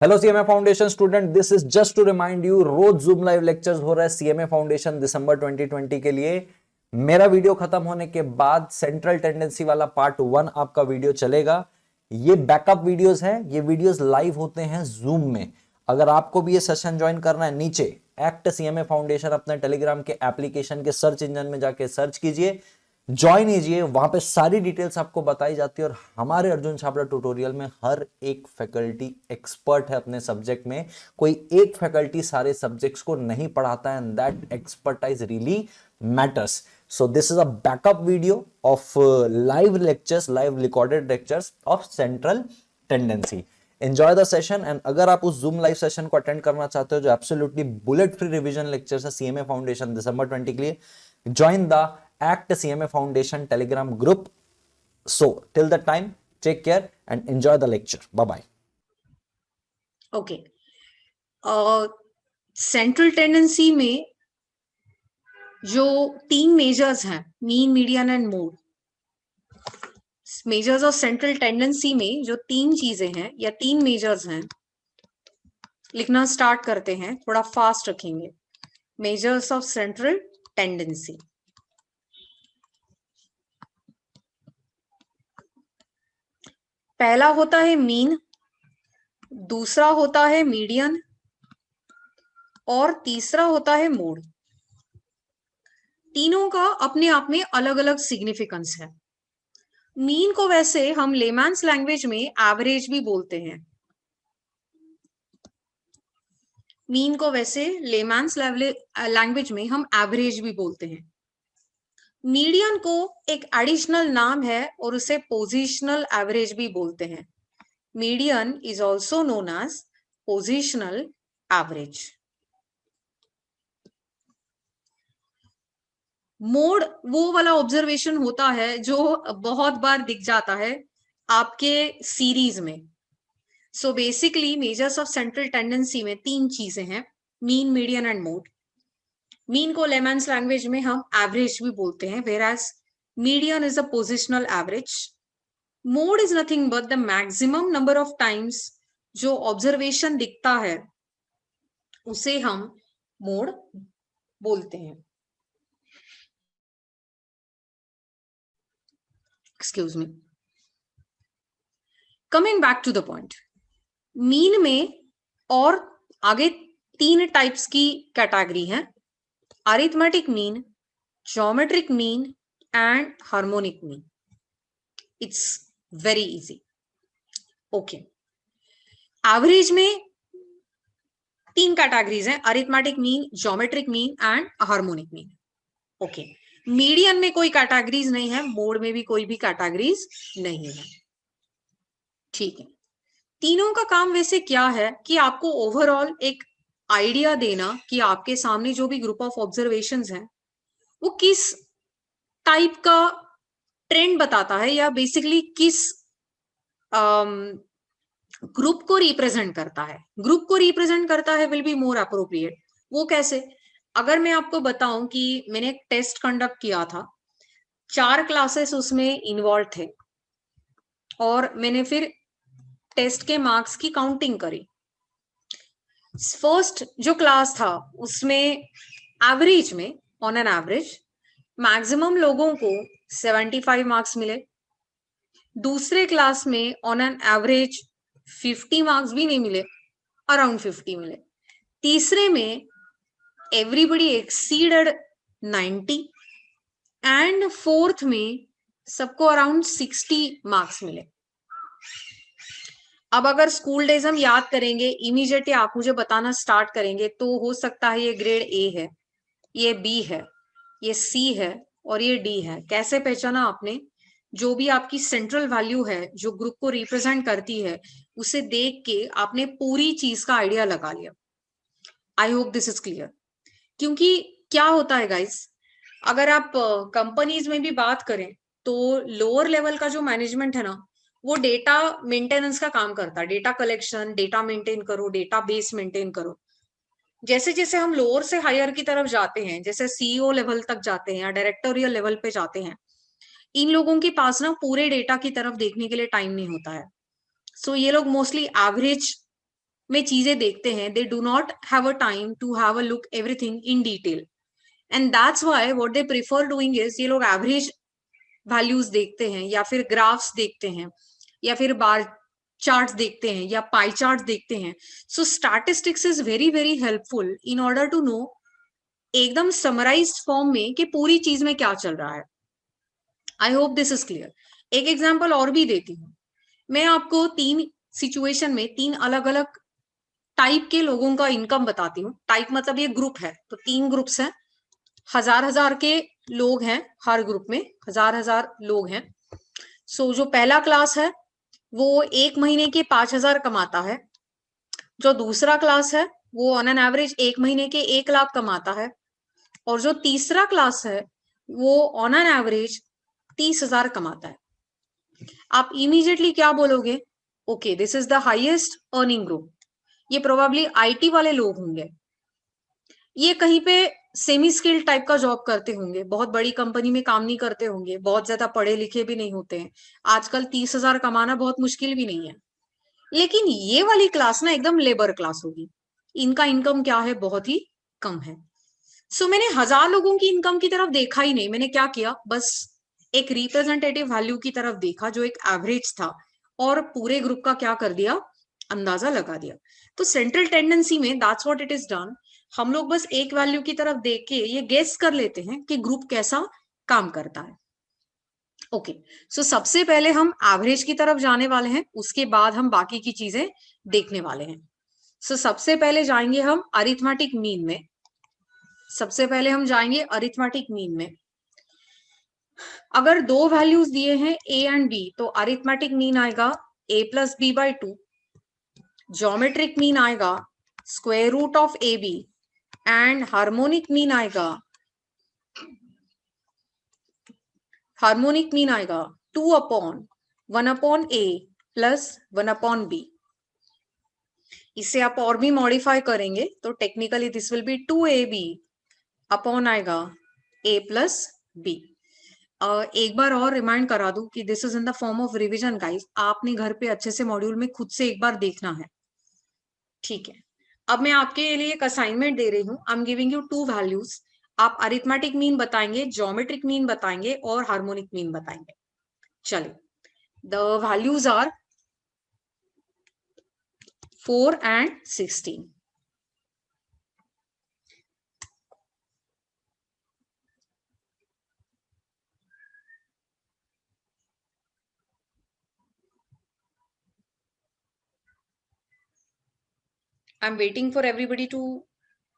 Hello CMA foundation student, this is just to remind you, रोज Zoom live lectures हो रहा है CMA foundation दिसंबर 2020 के लिए। मेरा वीडियो खत्म होने के बाद सेंट्रल टेंडेंसी वाला पार्ट 1 आपका वीडियो चलेगा। ये बैकअप वीडियोस हैं, ये वीडियोस लाइव होते हैं जूम में। अगर आपको भी ये सेशन ज्वाइन करना है, नीचे एक्ट सीएमए फाउंडेशन अपने टेलीग्राम के एप्लीकेशन के सर्च इंजन में जाके सर्च कीजिए, ज्वाइन कीजिए, वहां पे सारी डिटेल्स आपको बताई जाती है। और हमारे अर्जुन छाबड़ा ट्यूटोरियल में हर एक फैकल्टी एक्सपर्ट है अपने सब्जेक्ट में। कोई एक फैकल्टी सारे सब्जेक्ट्स को नहीं पढ़ाता है, and that expertise really matters. So this is a backup video of live lectures, live recorded lectures of central tendency. Enjoy the session. And अगर आप उस जूम लाइव सेशन को अटेंड करना चाहते हो जो absolutely bullet free revision lectures है CMA foundation दिसंबर 20 के लिए, join the ACT CMA Foundation Telegram group. So till that time, take care and enjoy the lecture. Bye bye. Okay. Central tendency में जो 3 मेजर्स हैं, mean, median and mode. Measures of central tendency में जो 3 चीजें हैं या 3 measures हैं, लिखना स्टार्ट करते हैं, थोड़ा फास्ट रखेंगे। Measures of central tendency. पहला होता है मीन, दूसरा होता है मीडियन और तीसरा होता है मोड। तीनों का अपने आप में अलग अलग सिग्निफिकेंस है। मीन को वैसे हम लेमैन्स लैंग्वेज में एवरेज भी बोलते हैं। मीन को वैसे लेमैन्स लैंग्वेज में हम एवरेज भी बोलते हैं। मीडियन को एक एडिशनल नाम है और उसे पोजिशनल एवरेज भी बोलते हैं। Median is also known as positional average. Mode वो वाला ऑब्जर्वेशन होता है जो बहुत बार दिख जाता है आपके सीरीज में। So basically measures of central tendency में 3 चीजें हैं, mean, median and mode. Mean को लेमैन्स लैंग्वेज में हम एवरेज भी बोलते हैं, whereas median is a positional average. Mode is nothing but the maximum number of times जो ऑब्जर्वेशन दिखता है उसे हम मोड बोलते हैं। Excuse me. Coming back to the point, mean में और आगे 3 टाइप्स की कैटेगरी है, arithmetic mean, geometric mean and harmonic mean. It's very easy. Okay, average में 3 कैटेगरीज हैं, arithmetic mean, geometric mean and harmonic mean. Okay, median में कोई categories नहीं है, मोड में भी कोई भी कैटेगरीज नहीं है। ठीक है, तीनों का काम वैसे क्या है कि आपको ओवरऑल एक आइडिया देना कि आपके सामने जो भी ग्रुप ऑफ ऑब्जर्वेशंस हैं वो किस टाइप का ट्रेंड बताता है या बेसिकली किस ग्रुप को रिप्रेजेंट करता है। ग्रुप को रिप्रेजेंट करता है विल बी मोर अप्रोप्रिएट। वो कैसे? अगर मैं आपको बताऊं कि मैंने एक टेस्ट कंडक्ट किया था, 4 क्लासेस उसमें इन्वॉल्व थे और मैंने फिर टेस्ट के मार्क्स की काउंटिंग करी। फर्स्ट जो क्लास था उसमें एवरेज में, ऑन एन एवरेज, मैक्सिमम लोगों को 75 मार्क्स मिले। दूसरे क्लास में ऑन एन एवरेज 50 मार्क्स भी नहीं मिले, अराउंड 50 मिले। तीसरे में एवरीबडी एक्सीडेड 90 एंड फोर्थ में सबको अराउंड 60 मार्क्स मिले। अब अगर स्कूल डेज हम याद करेंगे, इमीडिएटली आप मुझे बताना स्टार्ट करेंगे तो हो सकता है ये ग्रेड ए है, ये बी है, ये सी है और ये डी है। कैसे पहचाना आपने? जो भी आपकी सेंट्रल वैल्यू है जो ग्रुप को रिप्रेजेंट करती है उसे देख के आपने पूरी चीज का आइडिया लगा लिया। आई होप दिस इज क्लियर। क्योंकि क्या होता है गाइस, अगर आप कंपनीज में भी बात करें तो लोअर लेवल का जो मैनेजमेंट है ना, वो डेटा मेंटेनेंस का काम करता है। डेटा कलेक्शन, डेटा मेंटेन करो, डेटा बेस मेंटेन करो। जैसे जैसे हम लोअर से हायर की तरफ जाते हैं, जैसे सीईओ लेवल तक जाते हैं या डायरेक्टोरियल लेवल पे जाते हैं, इन लोगों के पास ना पूरे डेटा की तरफ देखने के लिए टाइम नहीं होता है। सो ये लोग मोस्टली एवरेज में चीजें देखते हैं, they do not have a time to have a look everything in detail, and that's why what they prefer doing is, ये लोग एवरेज वैल्यूज देखते हैं या फिर ग्राफ्स देखते हैं या फिर बार चार्ट्स देखते हैं या पाई चार्ट्स देखते हैं. So statistics is very very helpful in order to know एकदम समराइज्ड फॉर्म में कि पूरी चीज में क्या चल रहा है. I hope this is clear. एक एग्जांपल और भी देती हूँ. मैं आपको 3 सिचुएशन में 3 अलग अलग टाइप के लोगों का इनकम बताती हूँ. टाइप मतलब ये ग्रुप है, तो 3 ग्रुप्स हैं, हजार हजार के लोग हैं, हर ग्रुप में हजार हजार लोग हैं. सो जो पहला क्लास है वो 1 महीने के 5,000 कमाता है. जो दूसरा क्लास है वो ऑन एन एवरेज 1 महीने के 1 लाख कमाता है. और जो तीसरा क्लास है वो ऑन एन एवरेज 30,000 कमाता है. आप इमीडिएटली क्या बोलोगे? Okay, this is the highest earning group. ये प्रोबेबली आईटी वाले लोग होंगे. ये कहीं पे सेमी स्किल्ड टाइप का जॉब करते होंगे, बहुत बड़ी कंपनी में काम नहीं करते होंगे, बहुत ज्यादा पढ़े लिखे भी नहीं होते हैं. आजकल 30,000 कमाना बहुत मुश्किल भी नहीं है. लेकिन ये वाली क्लास ना एकदम लेबर क्लास होगी. इनका इनकम क्या है? बहुत ही कम है. सो मैंने 1,000 लोगों की इनकम की तरफ देखा ही नहीं. मैंने क्या किया, बस एक रिप्रेजेंटेटिव वैल्यू की तरफ देखा जो एक एवरेज था, और पूरे ग्रुप का क्या कर दिया, अंदाजा लगा दिया. तो सेंट्रल टेंडेंसी में that's what it is done. हम लोग बस एक वैल्यू की तरफ देख के ये गेस कर लेते हैं कि ग्रुप कैसा काम करता है. ओके, सो सबसे पहले हम एवरेज की तरफ जाने वाले हैं, उसके बाद हम बाकी की चीजें देखने वाले हैं. सो सबसे पहले जाएंगे हम अरिथमेटिक मीन में. सबसे पहले हम जाएंगे अरिथमेटिक मीन में. अगर 2 वैल्यूज दिए हैं ए एंड बी, तो अरिथमेटिक मीन आएगा a plus B by 2. Geometric mean आएगा square root of A B, and harmonic mean आएगा 2 upon 1 upon A plus 1 upon B. इसे आप और भी मॉडिफाई करेंगे तो technically this will be 2ab upon आएगा a प्लस बी. एक बार और रिमाइंड करा दूं कि this is in the form of revision guys. आपने घर पे अच्छे से मॉड्यूल में खुद से एक बार देखना है, ठीक है. अब मैं आपके लिए एक असाइनमेंट दे रही हूँ. I am giving you 2 values. आप अरिथमेटिक मीन बताएंगे, ज्योमेट्रिक मीन बताएंगे और हार्मोनिक मीन बताएंगे. चलिए, the values are 4 and 16. I'm waiting for everybody to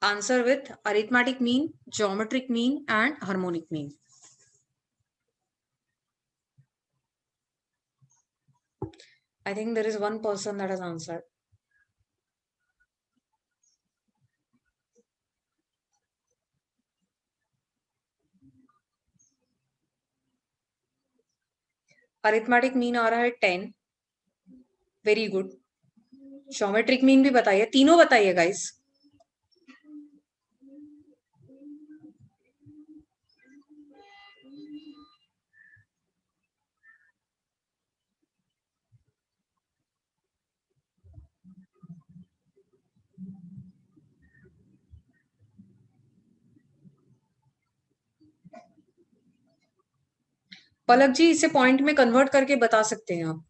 answer with arithmetic mean, geometric mean, and harmonic mean. I think there is one person that has answered. Arithmetic mean आ रहा है 10. Very good. Geometric mean भी बताइए, तीनों बताइए guys. पलक जी, इसे point में convert करके बता सकते हैं आप.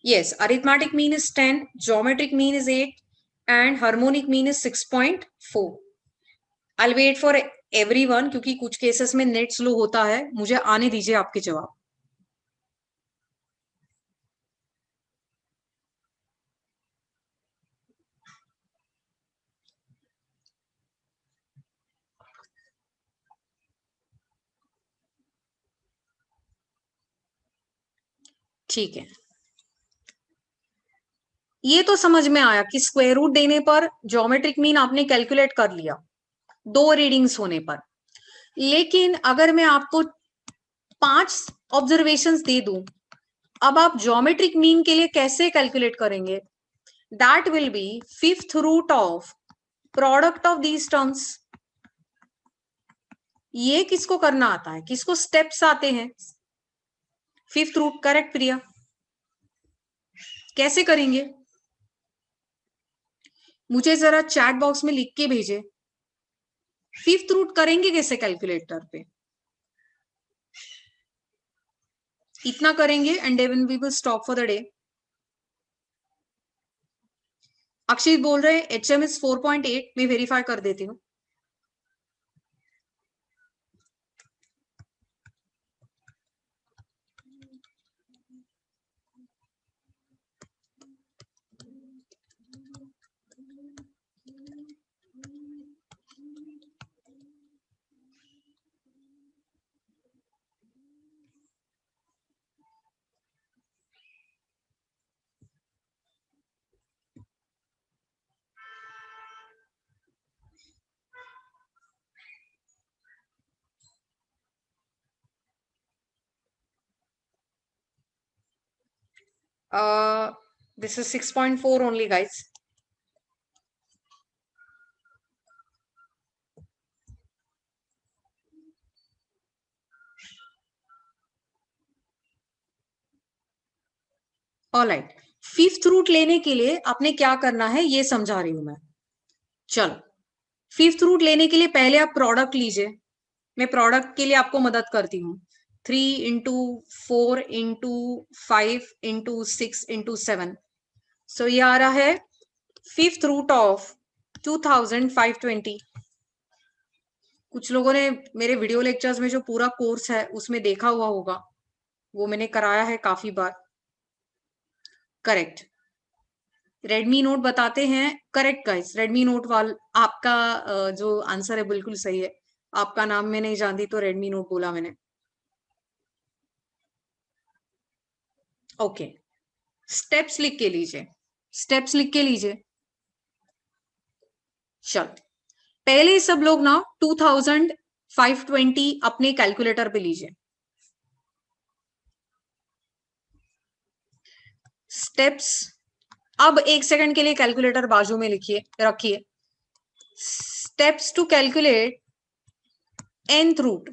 Yes, arithmetic mean is 10, geometric mean is 8, and harmonic mean is 6.4. I'll wait for everyone क्योंकि कुछ केसेस में नेट स्लो होता है. मुझे आने दीजिए आपके जवाब. ठीक है, ये तो समझ में आया कि स्क्वायर रूट देने पर ज्योमेट्रिक मीन आपने कैलकुलेट कर लिया 2 रीडिंग्स होने पर. लेकिन अगर मैं आपको 5 ऑब्जर्वेशंस दे दूं, अब आप ज्योमेट्रिक मीन के लिए कैसे कैलकुलेट करेंगे? That will be 5th root of product of these terms. ये किसको करना आता है? किसको स्टेप्स आते हैं? Fifth root correct Priya. कैसे करेंगे मुझे जरा चैट बॉक्स में लिख के भेजे। फिफ्थ रूट करेंगे कैसे कैलकुलेटर पे, इतना करेंगे and then we will stop for the day. Akshit बोल रहे हैं HM is 4.8, मैं वेरीफाई कर देती हूँ। This is 6.4 only, guys. Alright, fifth root लेने के लिए आपने क्या करना है ये समझा रही हूं मैं। चलो, फिफ्थ रूट लेने के लिए पहले आप प्रोडक्ट लीजिए। मैं प्रोडक्ट के लिए आपको मदद करती हूँ। 3 इंटू 4 इंटू 5 इंटू 6 इंटू 7, सो ये आ रहा है फिफ्थ रूट ऑफ 2520। कुछ लोगों ने मेरे वीडियो लेक्चर्स में जो पूरा कोर्स है उसमें देखा हुआ होगा, वो मैंने कराया है काफी बार। करेक्ट, रेडमी नोट बताते हैं। करेक्ट गाइस, रेडमी नोट वाल आपका जो आंसर है बिल्कुल सही है। आपका नाम मैं नहीं जानती तो रेडमी नोट बोला मैंने। ओके, स्टेप्स लिख के लीजिए, स्टेप्स लिख के लीजिए। चल, पहले सब लोग ना 2520 अपने कैलकुलेटर पे लीजिए। स्टेप्स, अब एक सेकंड के लिए कैलकुलेटर बाजू में लिखिए, रखिए। Steps to calculate nth root.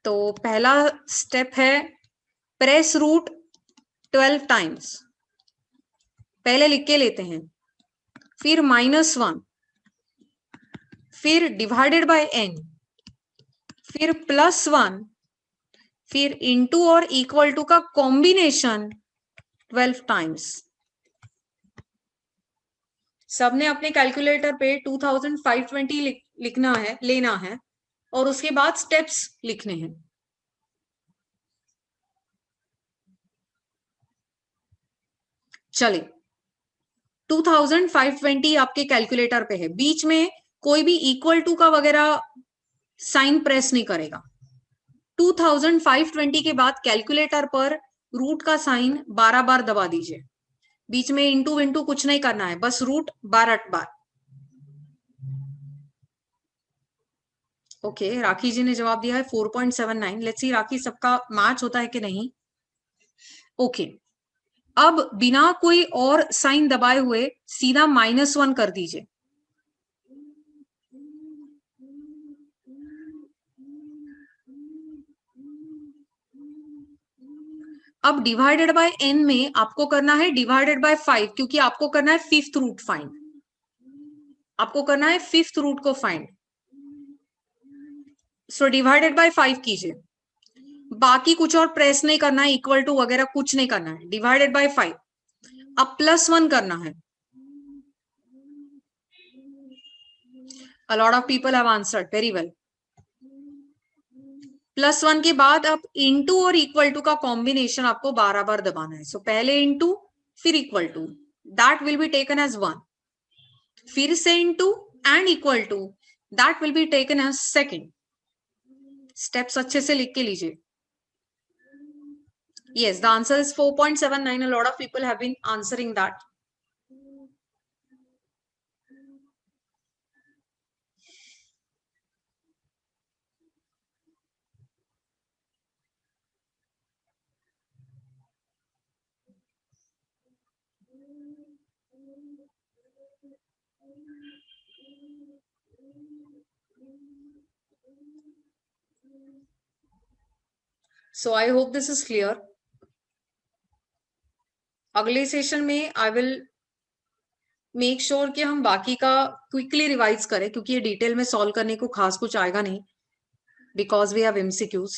तो पहला स्टेप है प्रेस रूट 12 टाइम्स, पहले लिख के लेते हैं। फिर -1, फिर डिवाइडेड बाय n, फिर +1, फिर इंटू और इक्वल टू का कॉम्बिनेशन 12 टाइम्स। सबने अपने कैलकुलेटर पे 2520 लिखना है, लेना है, और उसके बाद स्टेप्स लिखने हैं। चलिए, 2520 आपके कैलकुलेटर पे है, बीच में कोई भी इक्वल टू का वगैरह साइन प्रेस नहीं करेगा। 2520 के बाद कैलकुलेटर पर रूट का साइन 12 बार दबा दीजिए। बीच में इंटू विंटू कुछ नहीं करना है, बस रूट 12 बार। ओके, राखी जी ने जवाब दिया है 4.79। लेट्स सी राखी सबका मैच होता है कि नहीं। ओके, अब बिना कोई और साइन दबाए हुए सीधा -1 कर दीजिए। अब डिवाइडेड बाय n में आपको करना है डिवाइडेड बाय 5, क्योंकि आपको करना है फिफ्थ रूट फाइंड। आपको करना है फिफ्थ रूट को फाइंड। सो डिवाइडेड बाय 5 कीजिए, बाकी कुछ और प्रेस नहीं करना है, इक्वल टू वगैरह कुछ नहीं करना है। डिवाइडेड बाय 5, अब +1 करना है। A lot of people have answered very well. +1 के बाद अब इंटू और इक्वल टू का कॉम्बिनेशन आपको 12 बार दबाना है। सो पहले इंटू फिर equal to, that will be taken as 1। फिर से into and equal to, that will be taken as second. Steps अच्छे से लिख के लीजिए। Yes, the answer is 4.79. A lot of people have been answering that. So I hope this is clear. अगले session में I will make sure कि हम बाकी का क्विकली रिवाइज करें, क्योंकि ये डिटेल में सॉल्व करने को खास कुछ आएगा नहीं, बिकॉज वी हैव एमसीक्यूज.